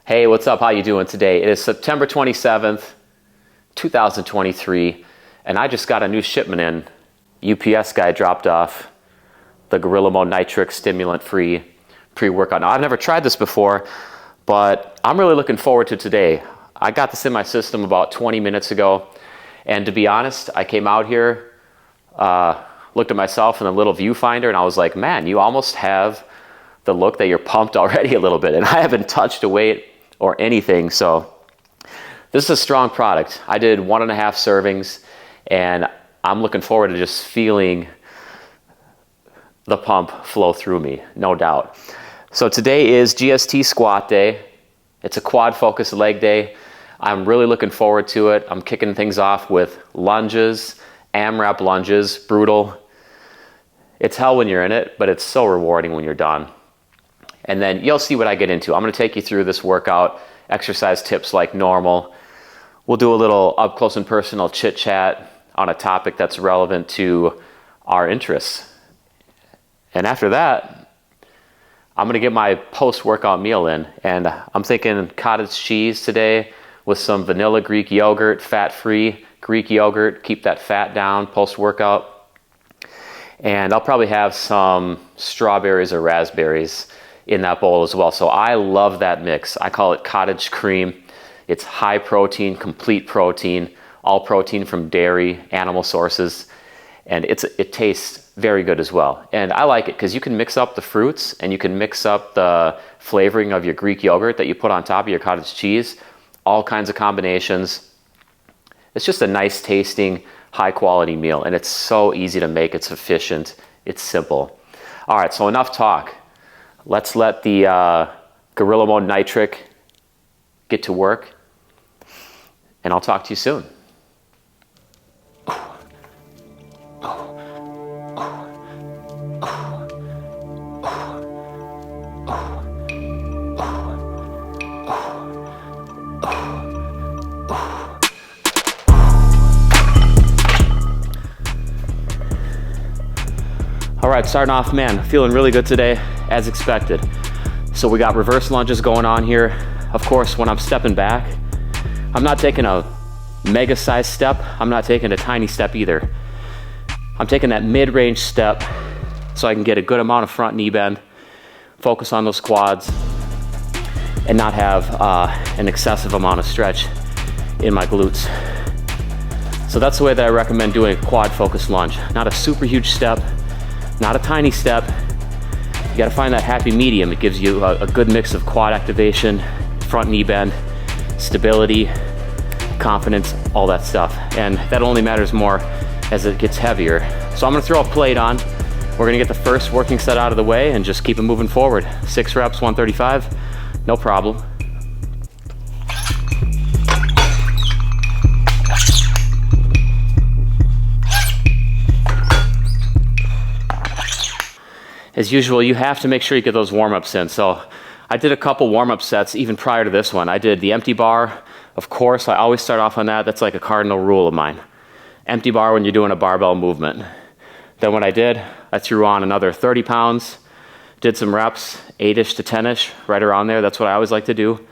Hey, what's up? How you doing today? It is September 27th, 2023, and I just got a new shipment in. UPS guy dropped off the Gorilla Mode Nitrix stimulant-free pre-workout. Now, I've never tried this before, but I'm really looking forward to today. I got this in my system about 20 minutes ago, and to be honest, I came out here, looked at myself in the little viewfinder, and I was like, man, you almost have the look that you're pumped already a little bit, and I haven't touched a weight or anything, so this is a strong product. I did 1.5 servings, and I'm looking forward to just feeling the pump flow through me, no doubt. So today is GST squat day. It's a quad focused leg day. I'm really looking forward to it. I'm kicking things off with lunges, AMRAP lunges, brutal. It's hell when you're in it, but it's so rewarding when you're done. And then you'll see what I get into. I'm gonna take you through this workout, exercise tips like normal. We'll do a little up close and personal chit chat on a topic that's relevant to our interests. And after that, I'm gonna get my post-workout meal in. And I'm thinking cottage cheese today with some vanilla Greek yogurt, fat-free Greek yogurt, keep that fat down post-workout. And I'll probably have some strawberries or raspberries in that bowl as well. So I love that mix. I call it cottage cream. It's high protein, complete protein, all protein from dairy, animal sources, and it tastes very good as well. And I like it because you can mix up the fruits and you can mix up the flavoring of your Greek yogurt that you put on top of your cottage cheese, all kinds of combinations. It's just a nice tasting, high quality meal, and it's so easy to make. It's efficient, it's simple. All right, so enough talk. Let's let the Gorilla Mode Nitrix get to work, and I'll talk to you soon. All right, starting off, man, feeling really good today, as expected. So we got reverse lunges going on here. Of course, when I'm stepping back, I'm not taking a mega size step. I'm not taking a tiny step either. I'm taking that mid-range step so I can get a good amount of front knee bend, focus on those quads, and not have an excessive amount of stretch in my glutes. So that's the way that I recommend doing a quad focused lunge. Not a super huge step, not a tiny step. You gotta find that happy medium. It gives you a good mix of quad activation, front knee bend, stability, confidence, all that stuff. And that only matters more as it gets heavier. So I'm gonna throw a plate on. We're gonna get the first working set out of the way and just keep it moving forward. 6 reps, 135, no problem. As usual, you have to make sure you get those warm-ups in. So I did a couple warm-up sets even prior to this one. I did the empty bar, of course. I always start off on that. That's like a cardinal rule of mine. Empty bar when you're doing a barbell movement. Then what I did, I threw on another 30 pounds, did some reps, 8-ish to 10-ish, right around there. That's what I always like to do.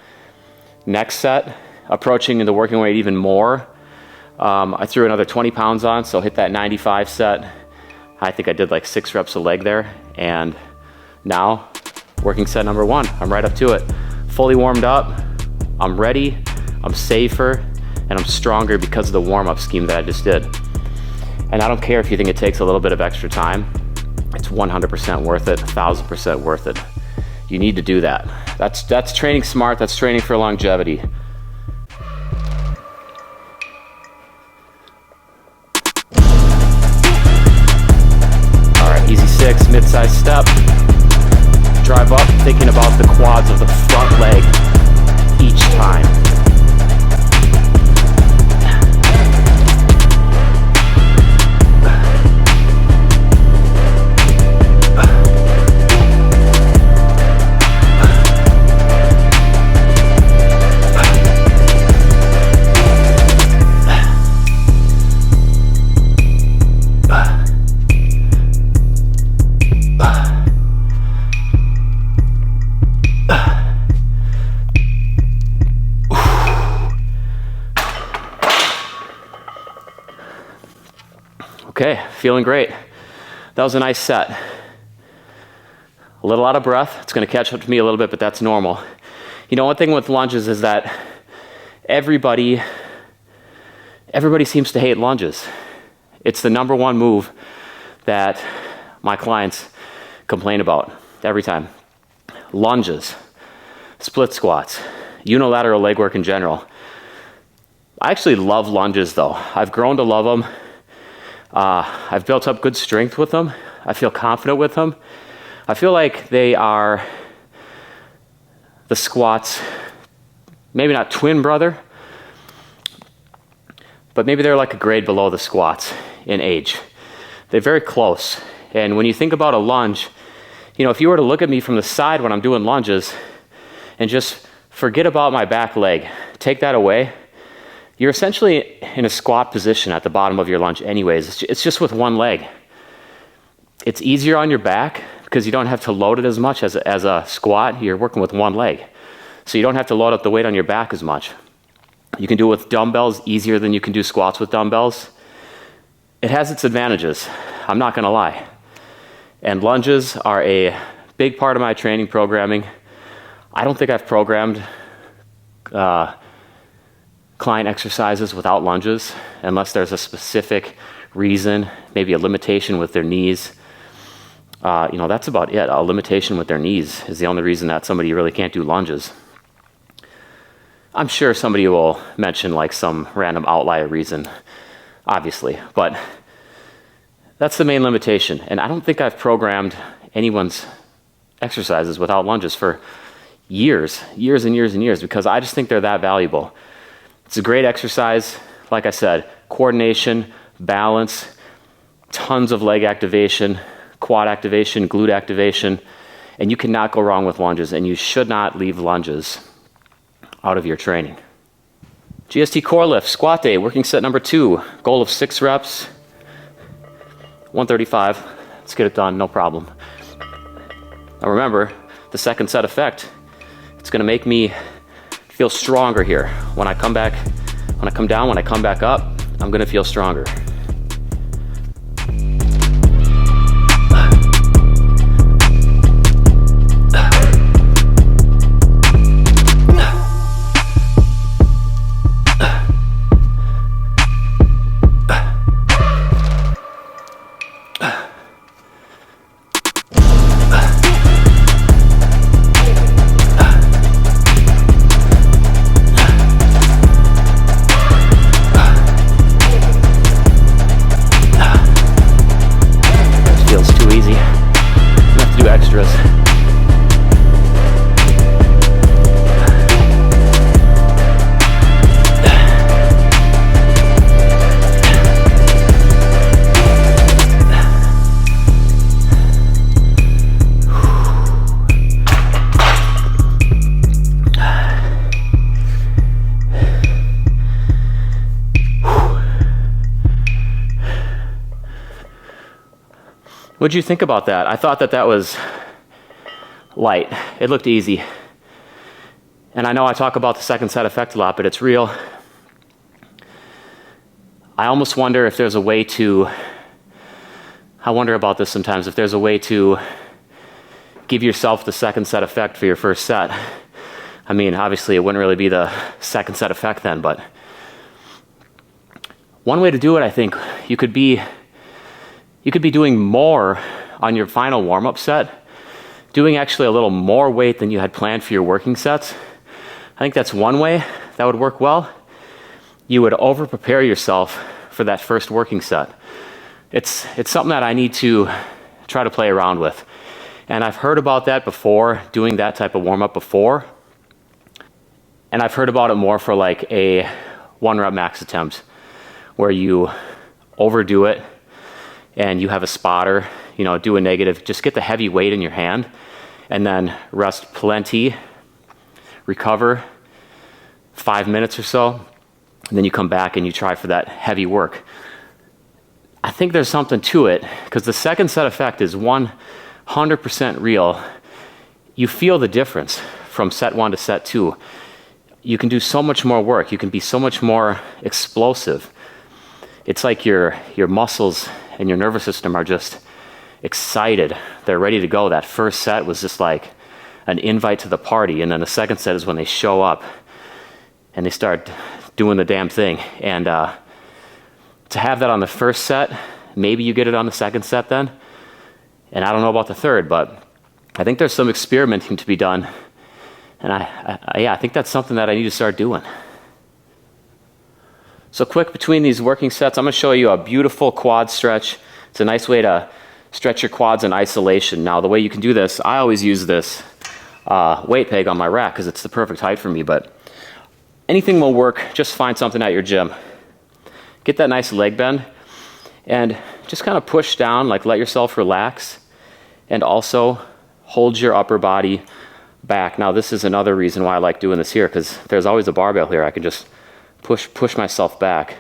Next set, approaching the working weight even more. I threw another 20 pounds on, so hit that 95 set. I think I did like 6 reps a leg there. And now, working set number 1. I'm right up to it. Fully warmed up, I'm ready, I'm safer, and I'm stronger because of the warm-up scheme that I just did. And I don't care if you think it takes a little bit of extra time. It's 100% worth it, 1000% worth it. You need to do that. That's training smart, that's training for longevity. Easy 6, mid-sized step. Drive up, thinking about the quads of the front leg each time. Okay, feeling great. That was a nice set. A little out of breath. It's gonna catch up to me a little bit, but that's normal. You know, one thing with lunges is that everybody seems to hate lunges. It's the number one move that my clients complain about every time. Lunges, split squats, unilateral leg work in general. I actually love lunges though. I've grown to love them. I've built up good strength with them. I feel confident with them. I feel like they are the squats, maybe not twin brother, but maybe they're like a grade below the squats in age. They're very close. And when you think about a lunge, you know, if you were to look at me from the side when I'm doing lunges and just forget about my back leg, take that away, you're essentially in a squat position at the bottom of your lunge anyways. It's just with one leg. It's easier on your back because you don't have to load it as much as a squat. You're working with one leg. So you don't have to load up the weight on your back as much. You can do it with dumbbells easier than you can do squats with dumbbells. It has its advantages, I'm not gonna lie. And lunges are a big part of my training programming. I don't think I've programmed client exercises without lunges, unless there's a specific reason, maybe a limitation with their knees. You know, that's about it. A limitation with their knees is the only reason that somebody really can't do lunges. I'm sure somebody will mention like some random outlier reason, obviously, but that's the main limitation. And I don't think I've programmed anyone's exercises without lunges for years and years and years, because I just think they're that valuable. It's a great exercise. Like I said, coordination, balance, tons of leg activation, quad activation, glute activation, and you cannot go wrong with lunges, and you should not leave lunges out of your training. GST core lift, squat day, working set number 2, goal of 6 reps, 135. Let's get it done, no problem. Now remember, the second set effect, it's gonna make me feel stronger here. When I come back, when I come down, when I come back up, I'm gonna feel stronger. What'd you think about that? I thought that that was light. It looked easy. And I know I talk about the second set effect a lot, but it's real. I almost wonder if there's a way to, I wonder about this sometimes, if there's a way to give yourself the second set effect for your first set. I mean, obviously it wouldn't really be the second set effect then, but one way to do it, I think, you could be doing more on your final warm-up set, doing actually a little more weight than you had planned for your working sets. I think that's one way that would work well. You would over-prepare yourself for that first working set. It's something that I need to try to play around with. And I've heard about that before, doing that type of warm-up before. And I've heard about it more for like a 1-rep max attempt, where you overdo it, and you have a spotter, you know, do a negative, just get the heavy weight in your hand, and then rest plenty, recover 5 minutes or so, and then you come back and you try for that heavy work. I think there's something to it, because the second set effect is 100% real. You feel the difference from set 1 to set 2. You can do so much more work. You can be so much more explosive. It's like your muscles and your nervous system are just excited. They're ready to go. That first set was just like an invite to the party, and then the second set is when they show up and they start doing the damn thing. And to have that on the first set, maybe you get it on the second set then, and I don't know about the third, but I think there's some experimenting to be done, and I think that's something that I need to start doing. So quick between these working sets, I'm going to show you a beautiful quad stretch. It's a nice way to stretch your quads in isolation. Now the way you can do this, I always use this weight peg on my rack because it's the perfect height for me, but anything will work. Just find something at your gym. Get that nice leg bend and just kind of push down, like let yourself relax, and also hold your upper body back. Now this is another reason why I like doing this here, because there's always a barbell here. I can just push myself back.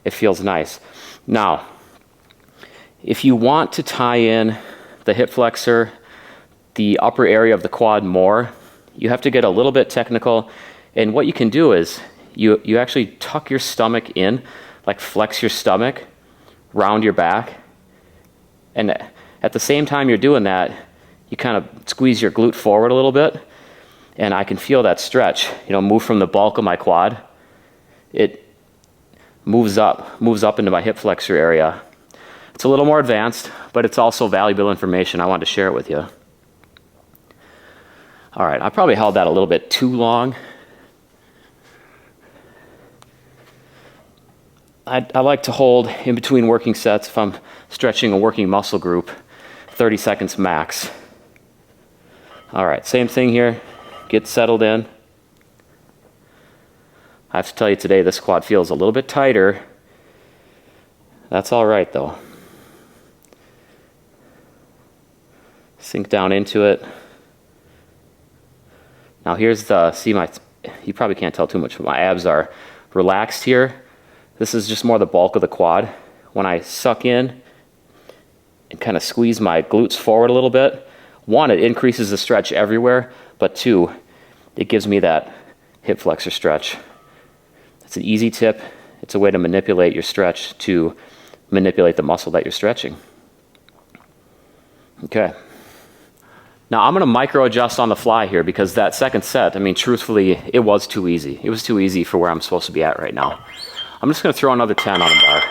It feels nice. Now, if you want to tie in the hip flexor, the upper area of the quad more, you have to get a little bit technical. And what you can do is you actually tuck your stomach in, like flex your stomach, round your back. And at the same time you're doing that, you kind of squeeze your glute forward a little bit. And I can feel that stretch, move from the bulk of my quad. It moves up into my hip flexor area. It's a little more advanced, but it's also valuable information. I wanted to share it with you. All right, I probably held that a little bit too long. I like to hold in between working sets, if I'm stretching a working muscle group, 30 seconds max. All right, same thing here. Get settled in. I have to tell you today, this quad feels a little bit tighter. That's all right though. Sink down into it. Now here's you probably can't tell too much, but my abs are relaxed here. This is just more the bulk of the quad. When I suck in and kind of squeeze my glutes forward a little bit, one, it increases the stretch everywhere, but two, it gives me that hip flexor stretch. It's an easy tip. It's a way to manipulate your stretch to manipulate the muscle that you're stretching. Okay. Now I'm going to micro adjust on the fly here because that second set, truthfully, it was too easy. It was too easy for where I'm supposed to be at right now. I'm just going to throw another 10 on the bar.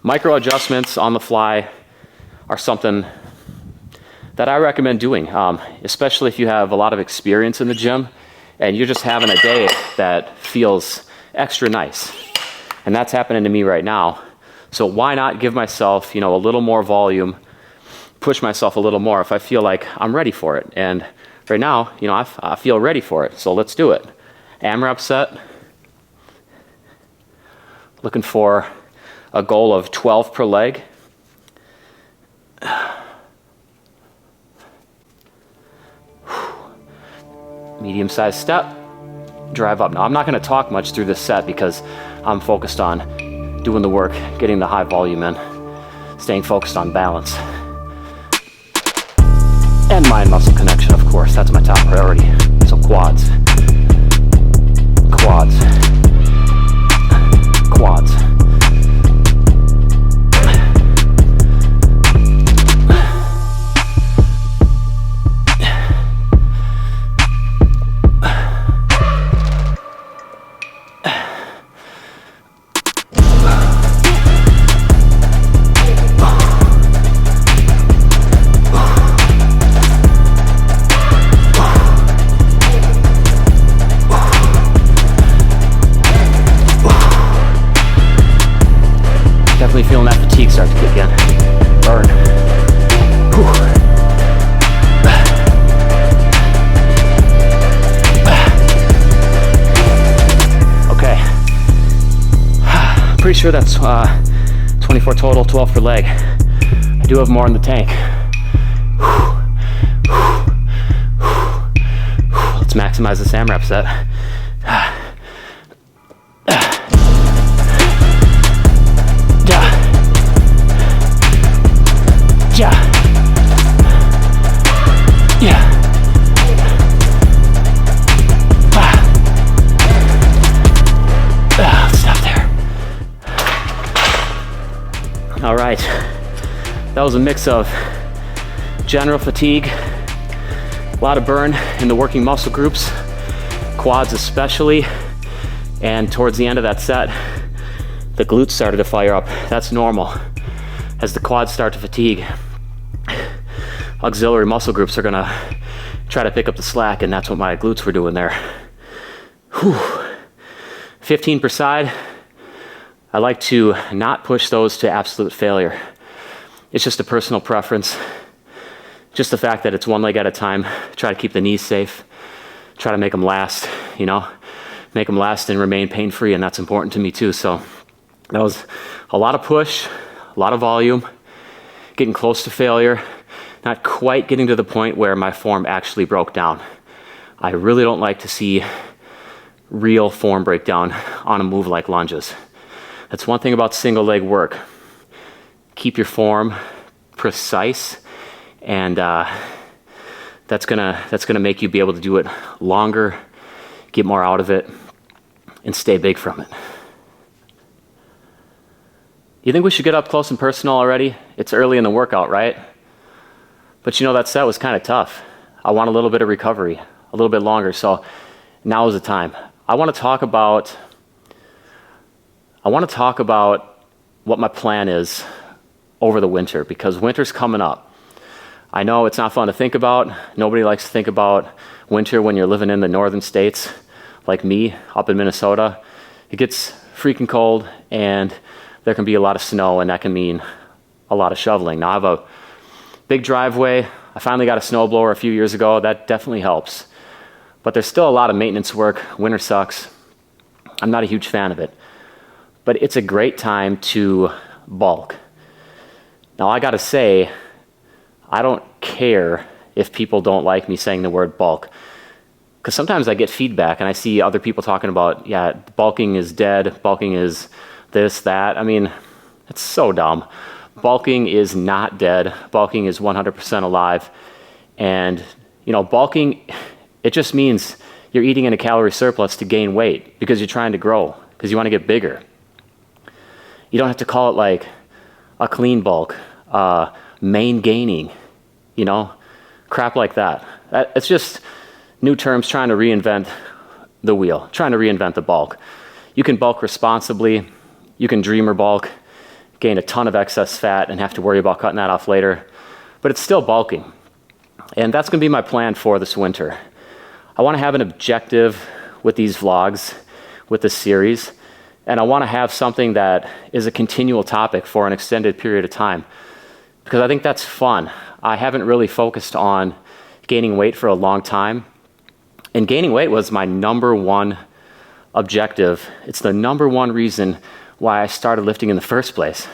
Micro adjustments on the fly are something that I recommend doing, especially if you have a lot of experience in the gym and you're just having a day that feels extra nice. And that's happening to me right now. So why not give myself, a little more volume, push myself a little more if I feel like I'm ready for it. And right now, I feel ready for it. So let's do it. AMRAP set. Looking for a goal of 12 per leg. Medium-sized step, drive up. Now I'm not going to talk much through this set because I'm focused on doing the work, getting the high volume in, staying focused on balance. And mind-muscle connection, of course, that's my top priority. So quads, quads, quads. Definitely feeling that fatigue start to kick in. Burn. Whew. Okay. Pretty sure that's 24 total, 12 per leg. I do have more in the tank. Let's maximize this AMRAP set. That was a mix of general fatigue, a lot of burn in the working muscle groups, quads especially, and towards the end of that set, the glutes started to fire up. That's normal. As the quads start to fatigue, auxiliary muscle groups are gonna try to pick up the slack, and that's what my glutes were doing there. Whew. 15 per side. I like to not push those to absolute failure. It's just a personal preference. Just the fact that it's one leg at a time. Try to keep the knees safe. Try to make them last, you know, make them last and remain pain-free, and that's important to me too. So that was a lot of push, a lot of volume, getting close to failure, not quite getting to the point where my form actually broke down. I really don't like to see real form breakdown on a move like lunges. That's one thing about single leg work. Keep your form precise, and that's gonna make you be able to do it longer, get more out of it, and stay big from it. You think we should get up close and personal already? It's early in the workout, right? But you know, that set was kind of tough. I want a little bit of recovery, a little bit longer, so now is the time. I want to talk about what my plan is over the winter, because winter's coming up. I know it's not fun to think about. Nobody likes to think about winter when you're living in the northern states, like me, up in Minnesota. It gets freaking cold, and there can be a lot of snow, and that can mean a lot of shoveling. Now, I have a big driveway. I finally got a snowblower a few years ago. That definitely helps. But there's still a lot of maintenance work. Winter sucks. I'm not a huge fan of it. But it's a great time to bulk. Now, I gotta say, I don't care if people don't like me saying the word bulk, because sometimes I get feedback and I see other people talking about, yeah, bulking is dead, bulking is this, that. I mean, it's so dumb. Bulking is not dead. Bulking is 100% alive. And, you know, bulking, it just means you're eating in a calorie surplus to gain weight because you're trying to grow, because you want to get bigger. You don't have to call it like a clean bulk, main gaining, you know, crap like that. It's just new terms trying to reinvent the wheel, trying to reinvent the bulk. You can bulk responsibly. You can dreamer bulk, gain a ton of excess fat and have to worry about cutting that off later, but it's still bulking. And that's gonna be my plan for this winter. I wanna have an objective with these vlogs, with this series, and I wanna have something that is a continual topic for an extended period of time, because I think that's fun. I haven't really focused on gaining weight for a long time, and gaining weight was my number one objective. It's the number one reason why I started lifting in the first place,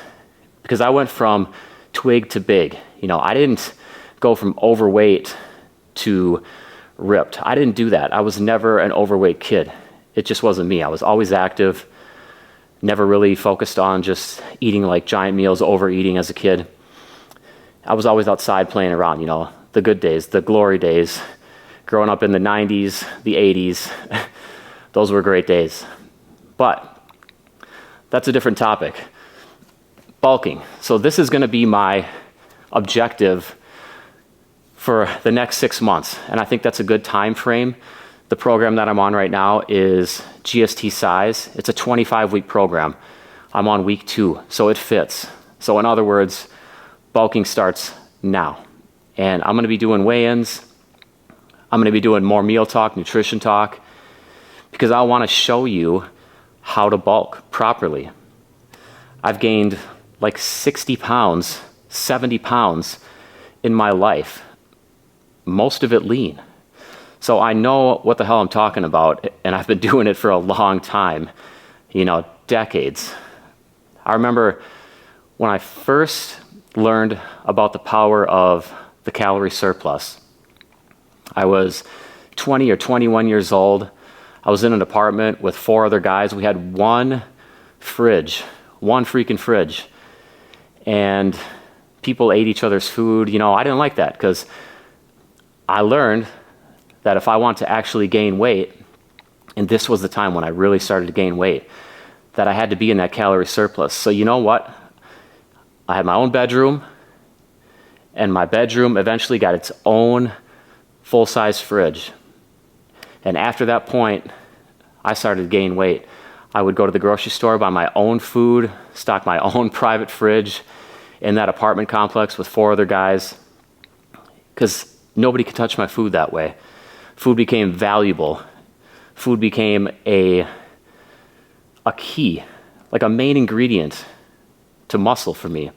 because I went from twig to big. You know, I didn't go from overweight to ripped. I didn't do that. I was never an overweight kid. It just wasn't me. I was always active, never really focused on just eating like giant meals, overeating as a kid. I was always outside playing around, you know, the good days, the glory days, growing up in the 90s, the 80s. Those were great days. But that's a different topic. Bulking. So this is gonna be my objective for the next 6 months. And I think that's a good time frame. The program that I'm on right now is GST size. It's a 25-week program. I'm on week 2, so it fits. So in other words, bulking starts now. And I'm gonna be doing weigh-ins. I'm gonna be doing more meal talk, nutrition talk, because I wanna show you how to bulk properly. I've gained like 60 pounds, 70 pounds in my life, most of it lean. So I know what the hell I'm talking about, and I've been doing it for a long time, you know, decades. I remember when I first learned about the power of the calorie surplus. I was 20 or 21 years old. I was in an apartment with 4 other guys. We had one fridge, one freaking fridge. And people ate each other's food. You know, I didn't like that, because I learned that if I want to actually gain weight, and this was the time when I really started to gain weight, that I had to be in that calorie surplus. So you know what? I had my own bedroom, And my bedroom eventually got its own full-size fridge. And after that point, I started to gain weight. I would go to the grocery store, buy my own food, stock my own private fridge in that apartment complex with 4 other guys, because nobody could touch my food that way. Food became valuable. Food became a key, like a main ingredient to muscle for me.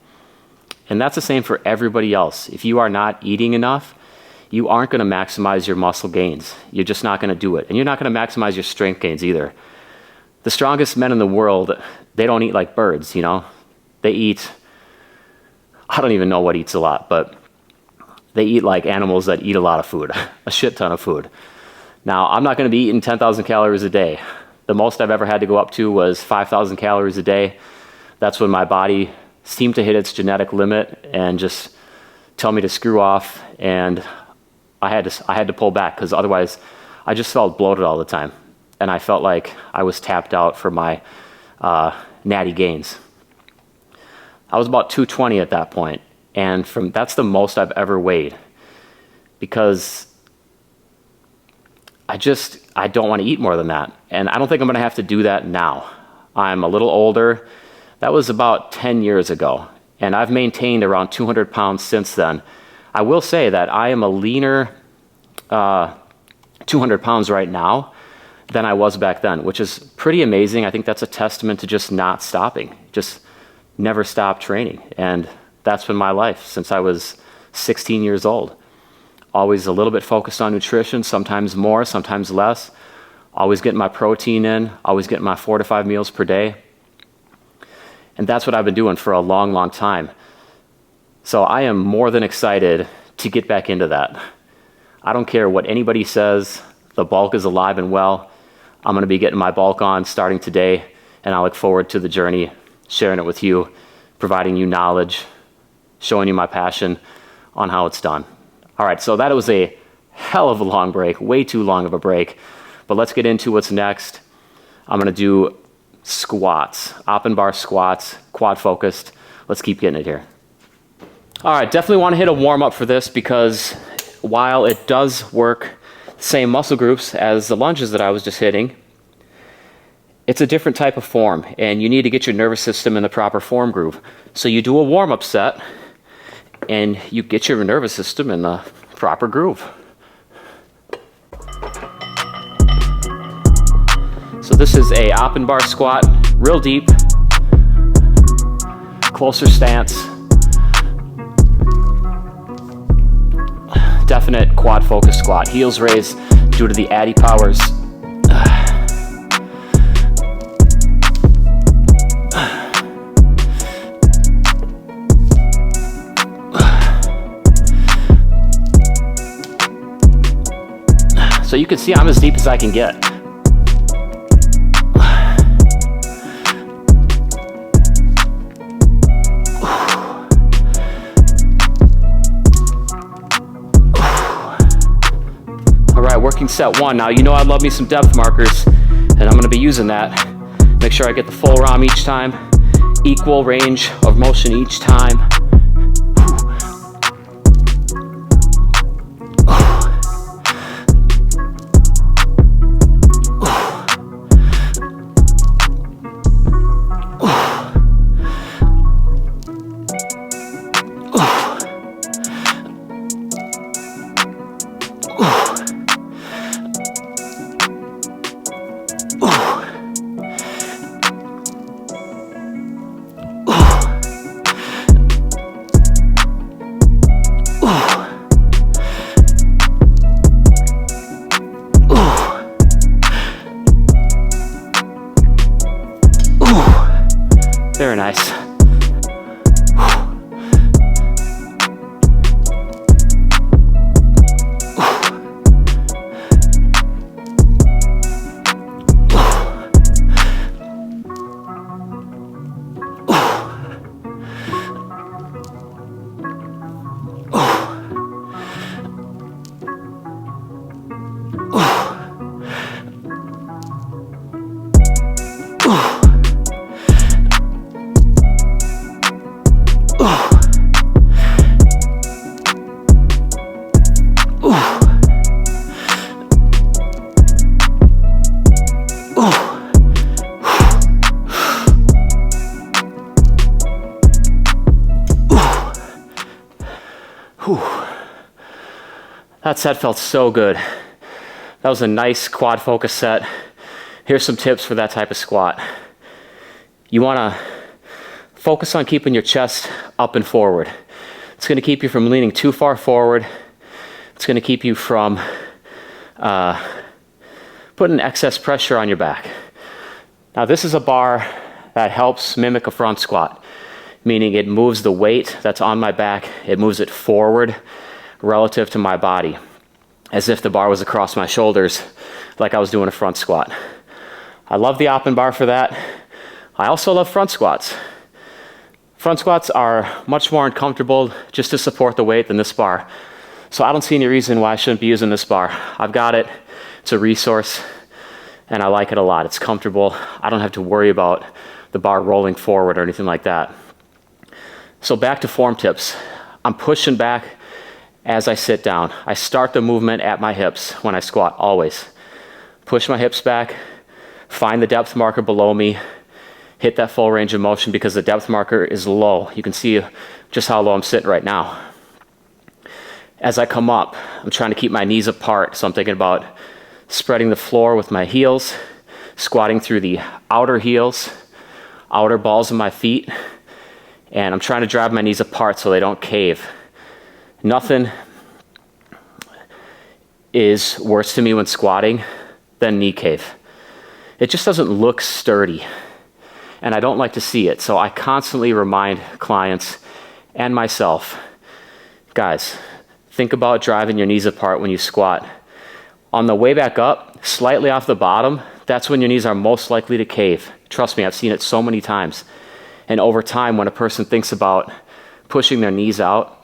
And that's the same for everybody else. If you are not eating enough, you aren't going to maximize your muscle gains. You're just not going to do it. And you're not going to maximize your strength gains either. The strongest men in the world, they don't eat like birds, you know? They eat, I don't even know what eats a lot, but they eat like animals that eat a lot of food, a shit ton of food. Now, I'm not going to be eating 10,000 calories a day. The most I've ever had to go up to was 5,000 calories a day. That's when my body seemed to hit its genetic limit and just tell me to screw off, and I had to pull back, because otherwise I just felt bloated all the time, and I felt like I was tapped out for my natty gains. I was about 220 at that point, and that's the most I've ever weighed, because I don't want to eat more than that, and I don't think I'm going to have to do that now. I'm a little older. That was about 10 years ago, and I've maintained around 200 pounds since then. I will say that I am a leaner 200 pounds right now than I was back then, which is pretty amazing. I think that's a testament to just not stopping, just never stop training. And that's been my life since I was 16 years old. Always a little bit focused on nutrition, sometimes more, sometimes less. Always getting my protein in, always getting my 4 to 5 meals per day. And that's what I've been doing for a long, long time. So I am more than excited to get back into that. I don't care what anybody says. The bulk is alive and well. I'm going to be getting my bulk on starting today, and I look forward to the journey, sharing it with you, providing you knowledge, showing you my passion on how it's done. All right, so that was a hell of a long break, way too long of a break. But let's get into what's next. I'm going to do squats, Oppen Bar Squats, quad focused. Let's keep getting it here. All right, definitely want to hit a warm up for this, because while it does work the same muscle groups as the lunges that I was just hitting, it's a different type of form, and you need to get your nervous system in the proper form groove. So you do a warm up set, and you get your nervous system in the proper groove. So this is a Oppen Bar Squat, real deep, closer stance, definite quad focus squat, heels raised due to the addy powers. So you can see I'm as deep as I can get. Working set 1. Now, you know I love me some depth markers, and I'm going to be using that. Make sure I get the full ROM each time, equal range of motion each time. Very nice. That set felt so good. That was a nice quad focus set. Here's some tips for that type of squat. You wanna focus on keeping your chest up and forward. It's gonna keep you from leaning too far forward. It's gonna keep you from putting excess pressure on your back. Now this is a bar that helps mimic a front squat, meaning it moves the weight that's on my back, it moves it forward relative to my body, as if the bar was across my shoulders, like I was doing a front squat. I love the Oppen bar for that. I also love front squats. Front squats are much more uncomfortable just to support the weight than this bar. So I don't see any reason why I shouldn't be using this bar. I've got it, it's a resource, and I like it a lot. It's comfortable. I don't have to worry about the bar rolling forward or anything like that. So back to form tips. I'm pushing back as I sit down. I start the movement at my hips when I squat, always. Push my hips back, find the depth marker below me, hit that full range of motion because the depth marker is low. You can see just how low I'm sitting right now. As I come up, I'm trying to keep my knees apart, so I'm thinking about spreading the floor with my heels, squatting through the outer heels, outer balls of my feet, and I'm trying to drive my knees apart so they don't cave. Nothing is worse to me when squatting than knee cave. It just doesn't look sturdy, and I don't like to see it, so I constantly remind clients and myself, guys, think about driving your knees apart when you squat. On the way back up, slightly off the bottom, that's when your knees are most likely to cave. Trust me, I've seen it so many times. And over time, when a person thinks about pushing their knees out,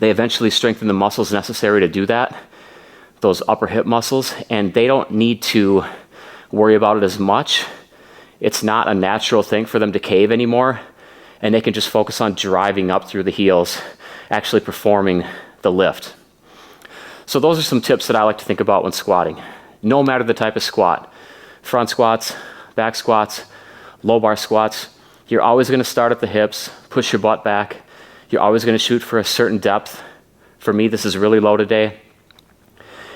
they eventually strengthen the muscles necessary to do that, those upper hip muscles, and they don't need to worry about it as much. It's not a natural thing for them to cave anymore, and they can just focus on driving up through the heels, actually performing the lift. So those are some tips that I like to think about when squatting. No matter the type of squat, front squats, back squats, low bar squats, you're always gonna start at the hips, push your butt back. You're always gonna shoot for a certain depth. For me, this is really low today.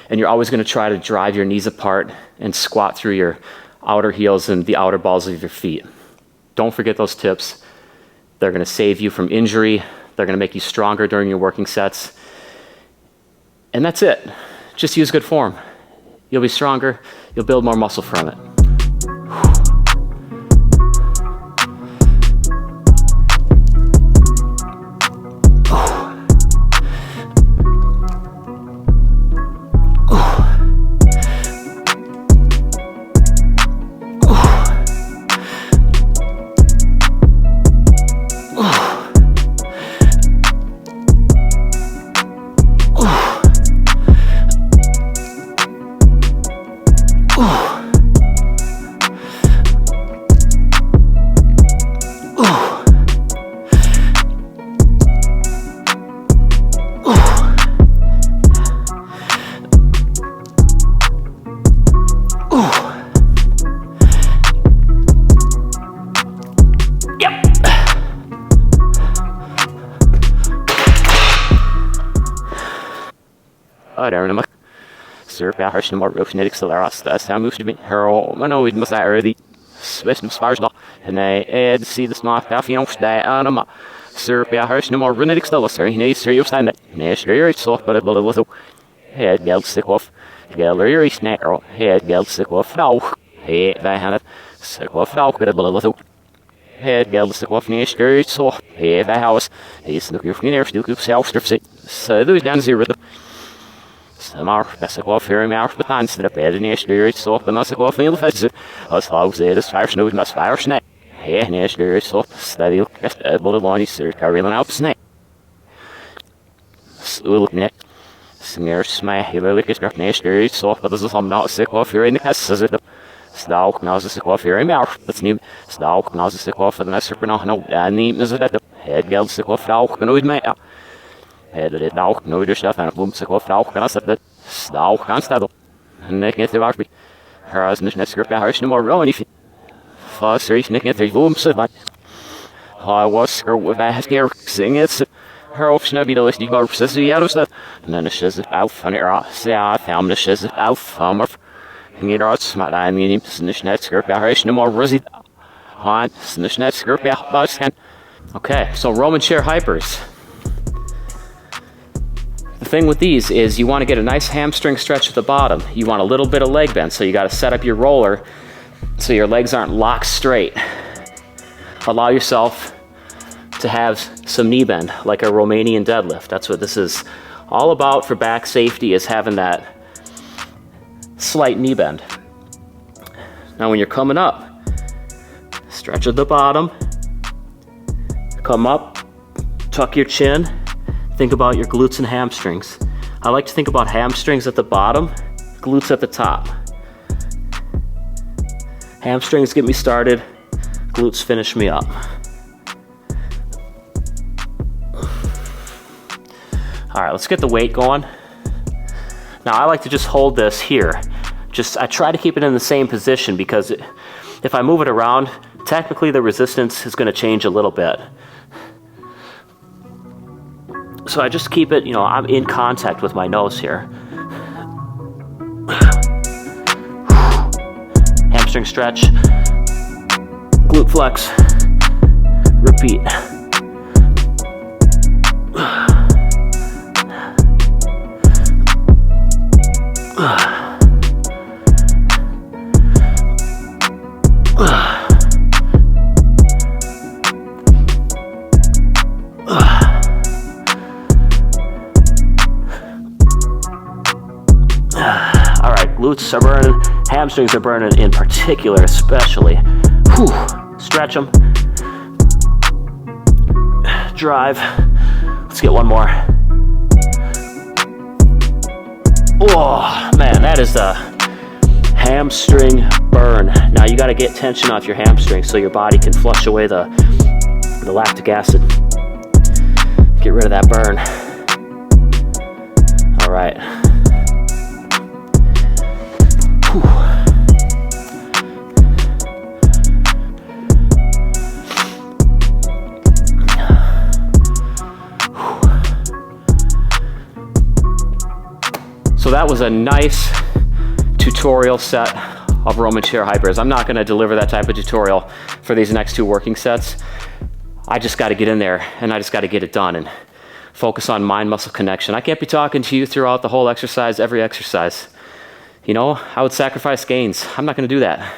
And you're always gonna try to drive your knees apart and squat through your outer heels and the outer balls of your feet. Don't forget those tips. They're gonna save you from injury. They're gonna make you stronger during your working sets. And that's it. Just use good form. You'll be stronger. You'll build more muscle from it. Sir, jag hörs nummer upp när det accelereras. Det är måste bli här men nu måste jag ready. Svenskt sparsna. Nej, det ser det smart här för oss där anamma. Sir, jag hörs nummer när det accelereras. Nej, seriöst stand. Nej, seriöst så på det lite. Head geld stick off. Gallery snack. Head geld stick off. Now. Hey, vad han stick off now på det lite. Head geld stick off nej, seriöst så. Hey, vad house. Hey, snook you ner stick upp self-strip. Så det är den zero. Samar, bäst gå för mig på dansen det bättre när styr så på nästa gå för fest. As how say this fire snow must fire snack. Hey, när styr så stabil bäst både långt så Carolina up snack. Så neck. Smear smä hela lika skarpt när styr så på det som not sick gå för in the så det stauk now så gå för mig. That's new. Stauk now så gå för den nästa på no. Ni så det head geld så gå stauk nu med. Det är auch nur der Chef und bumst auf auch ganz das auch ganz da nicht nicht war ich hast nicht skript hast nur mehr nicht fast ich nicht nicht bumst I was with a scare sing it Hörofsna vid oss, går precis i Jerusalem. Men det känns auf, han är så jag fam det känns auf, hamar. Ingen råd smatt I mean, snitchnet jag har inte mer rosigt. Han snitchnet jag bara kan. Okay, so Roman chair hypers. The thing with these is you want to get a nice hamstring stretch at the bottom. You want a little bit of leg bend, so you got to set up your roller so your legs aren't locked straight. Allow yourself to have some knee bend, like a Romanian deadlift. That's what this is all about for back safety, is having that slight knee bend. Now when you're coming up, stretch at the bottom, come up, tuck your chin, think about your glutes and hamstrings. I like to think about hamstrings at the bottom, glutes at the top. Hamstrings get me started, glutes finish me up. All right, let's get the weight going. Now I like to just hold this here. I try to keep it in the same position because if I move it around, technically the resistance is gonna change a little bit. So I just keep it, I'm in contact with my nose here. Hamstring stretch, glute flex, repeat. Glutes are burning, hamstrings are burning in particular, especially. Whew. Stretch them. Drive. Let's get one more. Oh, man, that is the hamstring burn. Now you got to get tension off your hamstring so your body can flush away the lactic acid. Get rid of that burn. All right. So that was a nice tutorial set of Roman chair hypers. I'm not gonna deliver that type of tutorial for these next two working sets. I just gotta get in there and I just gotta get it done and focus on mind-muscle connection. I can't be talking to you throughout the whole exercise, every exercise. I would sacrifice gains. I'm not gonna do that.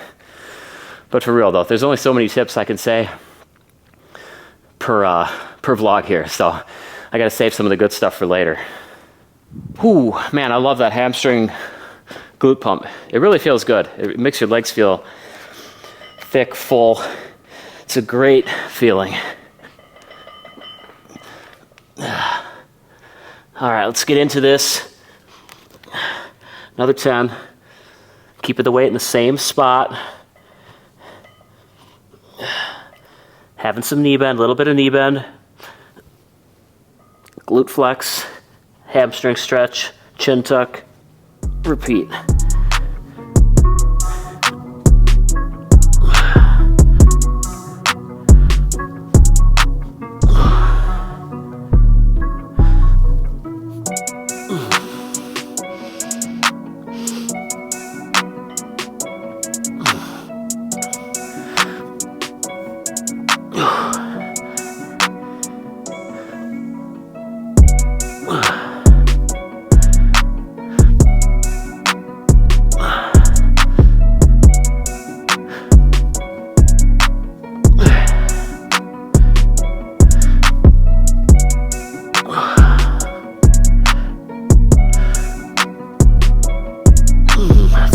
But for real though, there's only so many tips I can say per vlog here. So I gotta save some of the good stuff for later. Whew, man, I love that hamstring glute pump. It really feels good. It makes your legs feel thick, full. It's a great feeling. All right, let's get into this. Another 10. Keeping the weight in the same spot. Having some knee bend, a little bit of knee bend. Glute flex. Hamstring stretch, chin tuck, repeat.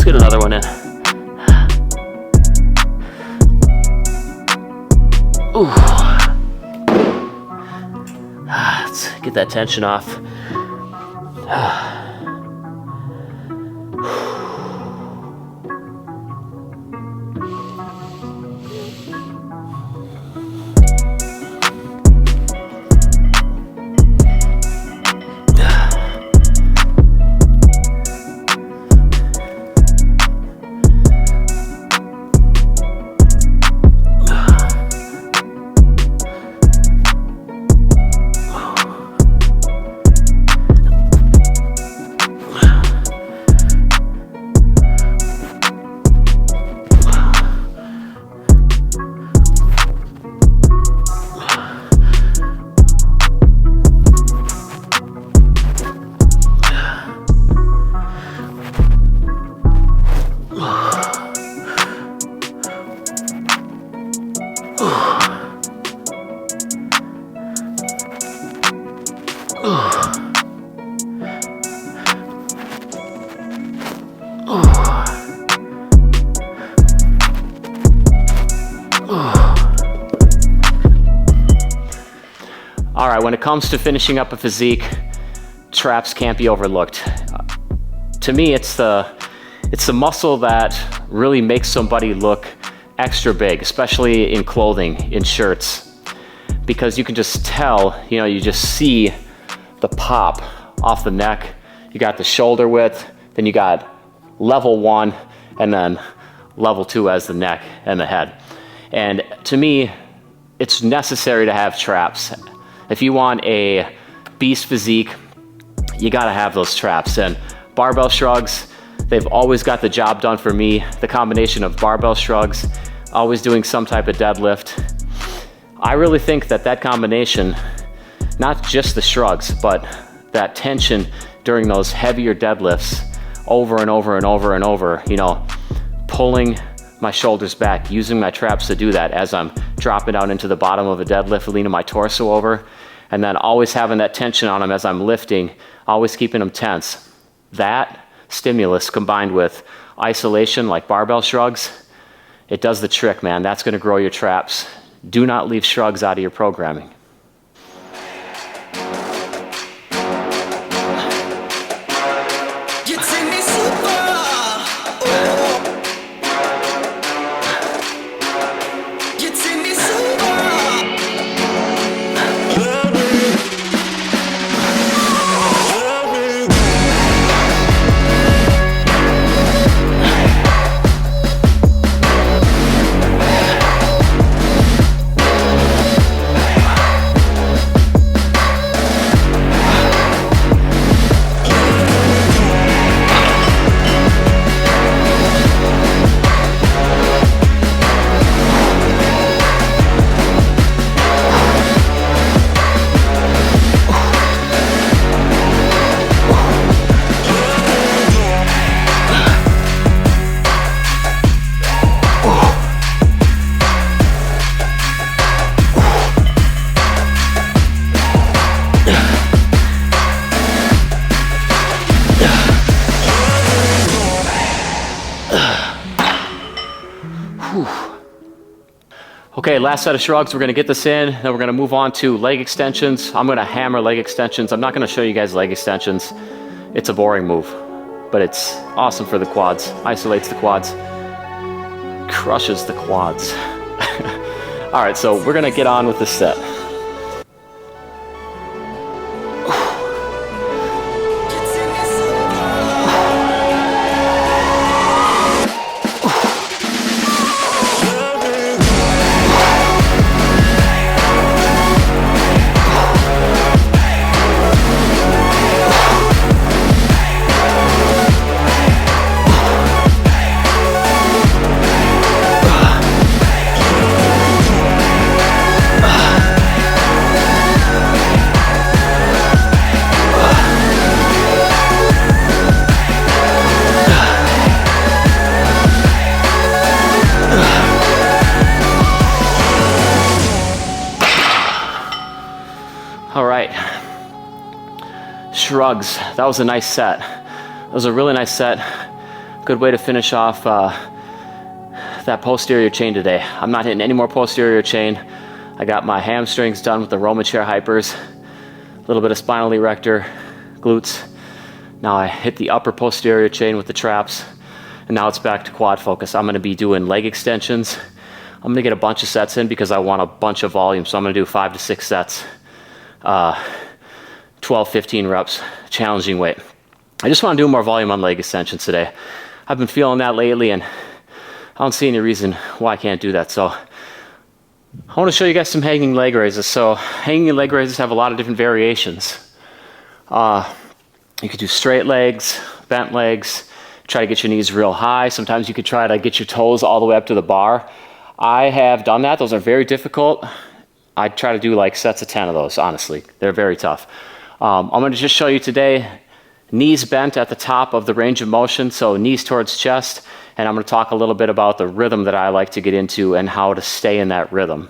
Get another one in. Ooh. Let's get that tension off. right, when it comes to finishing up a physique, traps can't be overlooked. To me, it's the muscle that really makes somebody look extra big, especially in clothing, in shirts, because you can just tell, you know, you just see the pop off the neck. You got the shoulder width, then you got level 1, and then level 2 as the neck and the head. And to me, it's necessary to have traps. If you want a beast physique, you gotta have those traps. And barbell shrugs, they've always got the job done for me. The combination of barbell shrugs, always doing some type of deadlift. I really think that combination, not just the shrugs, but that tension during those heavier deadlifts over and over and over and over, you know, pulling my shoulders back, using my traps to do that as I'm dropping down into the bottom of a deadlift, leaning my torso over, and then always having that tension on them as I'm lifting, always keeping them tense. That stimulus combined with isolation like barbell shrugs, it does the trick, man. That's gonna grow your traps. Do not leave shrugs out of your programming. Okay, last set of shrugs, we're gonna get this in, then we're gonna move on to leg extensions. I'm gonna hammer leg extensions. I'm not gonna show you guys leg extensions. It's a boring move, but it's awesome for the quads. Isolates the quads, crushes the quads. All right, so we're gonna get on with this set. All right, shrugs. That was a nice set. That was a really nice set. Good way to finish off that posterior chain today. I'm not hitting any more posterior chain. I got my hamstrings done with the Roman chair hypers, a little bit of spinal erector, glutes. Now I hit the upper posterior chain with the traps, and now it's back to quad focus. I'm gonna be doing leg extensions. I'm gonna get a bunch of sets in because I want a bunch of volume, so I'm gonna do 5 to 6 sets. 12, 15 reps, challenging weight. I just want to do more volume on leg extensions today. I've been feeling that lately, and I don't see any reason why I can't do that. So I want to show you guys some hanging leg raises. So hanging leg raises have a lot of different variations. You could do straight legs, bent legs, try to get your knees real high. Sometimes you could try to get your toes all the way up to the bar. I have done that. Those are very difficult. I try to do like sets of 10 of those, honestly. They're very tough. I'm going to just show you today knees bent at the top of the range of motion, so knees towards chest, and I'm going to talk a little bit about the rhythm that I like to get into and how to stay in that rhythm.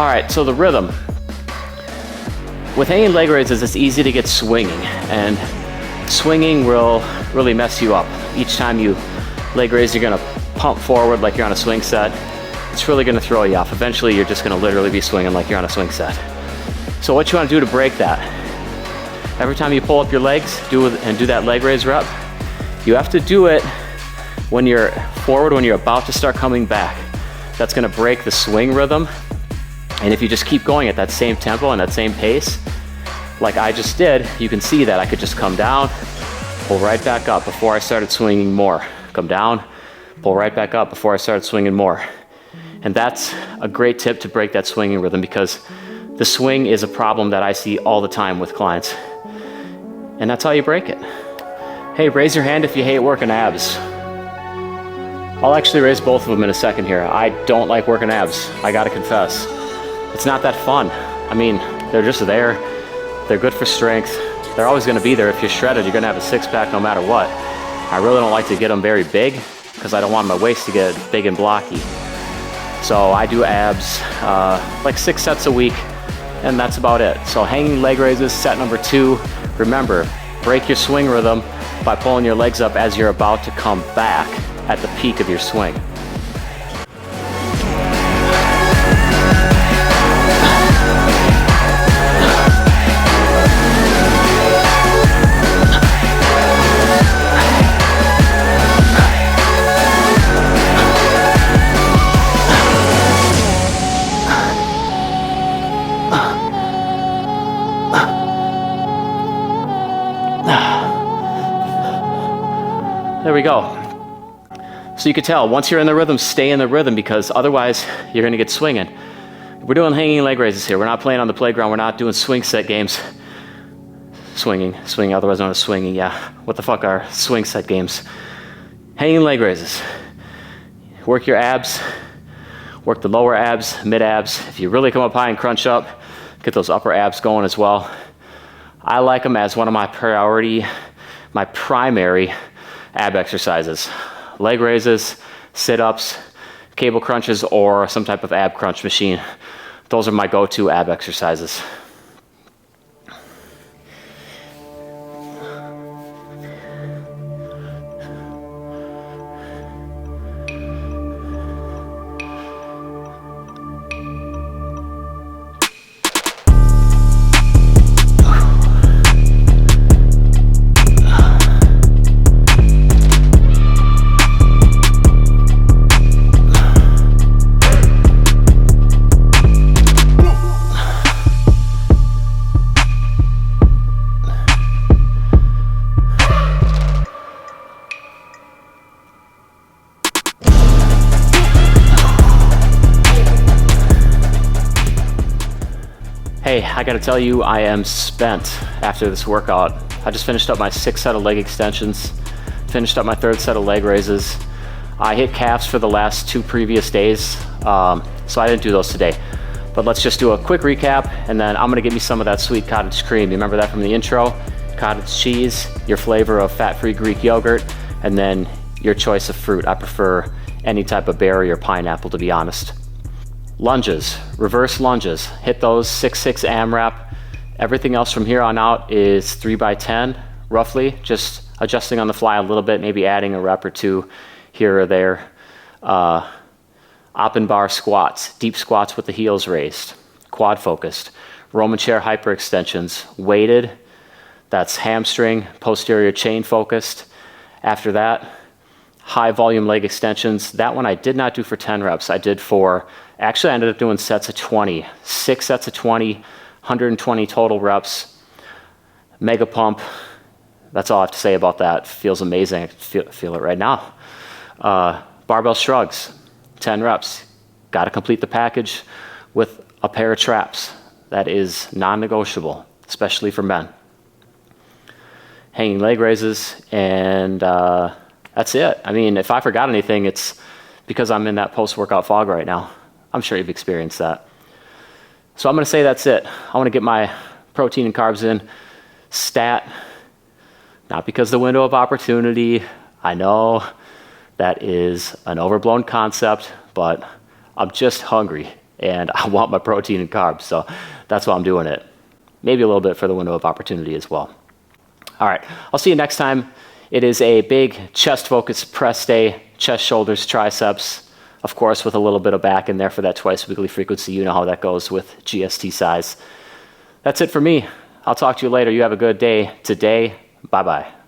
All right, so the rhythm. With hanging leg raises, it's easy to get swinging, and swinging will really mess you up. Each time you leg raise, you're gonna pump forward like you're on a swing set. It's really gonna throw you off. Eventually, you're just gonna literally be swinging like you're on a swing set. So what you wanna do to break that, every time you pull up your legs, do that leg raise rep, you have to do it when you're forward, when you're about to start coming back. That's gonna break the swing rhythm. And if you just keep going at that same tempo and that same pace, like I just did, you can see that I could just come down, pull right back up before I started swinging more. Come down, pull right back up before I started swinging more. And that's a great tip to break that swinging rhythm, because the swing is a problem that I see all the time with clients. And that's how you break it. Hey, raise your hand if you hate working abs. I'll actually raise both of them in a second here. I don't like working abs, I gotta confess. It's not that fun. I mean, they're just there. They're good for strength. They're always gonna be there. If you're shredded, you're gonna have a six pack no matter what. I really don't like to get them very big because I don't want my waist to get big and blocky. So I do abs like 6 sets a week, and that's about it. So hanging leg raises, set number 2. Remember, break your swing rhythm by pulling your legs up as you're about to come back at the peak of your swing. There we go. So you can tell, once you're in the rhythm, stay in the rhythm, because otherwise you're gonna get swinging. We're doing hanging leg raises here. We're not playing on the playground. We're not doing swing set games. Swinging, otherwise known as swinging, yeah. What the fuck are swing set games? Hanging leg raises. Work your abs, work the lower abs, mid abs. If you really come up high and crunch up, get those upper abs going as well. I like them as one of my primary ab exercises. Leg raises, sit-ups, cable crunches, or some type of ab crunch machine. Those are my go-to ab exercises. Hey, I gotta tell you, I am spent after this workout. I just finished up my 6th set of leg extensions, finished up my 3rd set of leg raises. I hit calves for the last 2 previous days, so I didn't do those today. But let's just do a quick recap, and then I'm gonna get me some of that sweet cottage cream. You remember that from the intro? Cottage cheese, your flavor of fat-free Greek yogurt, and then your choice of fruit. I prefer any type of berry or pineapple, to be honest. Lunges, reverse lunges, hit those 6-6 AMRAP. Everything else from here on out is 3x10, roughly, just adjusting on the fly a little bit, maybe adding a rep or 2 here or there. Oppen Bar Squats, deep squats with the heels raised, quad focused. Roman chair hyperextensions, weighted, that's hamstring, posterior chain focused. After that, high volume leg extensions. That one I did not do for 10 reps. I did for, actually I ended up doing sets of 20, 6 sets of 20, 120 total reps. Mega pump. That's all I have to say about that. Feels amazing. I can feel it right now. Barbell shrugs, 10 reps. Got to complete the package with a pair of traps. That is non-negotiable, especially for men. Hanging leg raises, and that's it. I mean, if I forgot anything, it's because I'm in that post-workout fog right now. I'm sure you've experienced that. So I'm going to say that's it. I want to get my protein and carbs in. Stat, not because the window of opportunity. I know that is an overblown concept, but I'm just hungry. and I want my protein and carbs, so that's why I'm doing it. Maybe a little bit for the window of opportunity as well. All right, I'll see you next time. It is a big chest-focused press day, chest, shoulders, triceps, of course, with a little bit of back in there for that twice weekly frequency. You know how that goes with GST size. That's it for me. I'll talk to you later. You have a good day today. Bye-bye.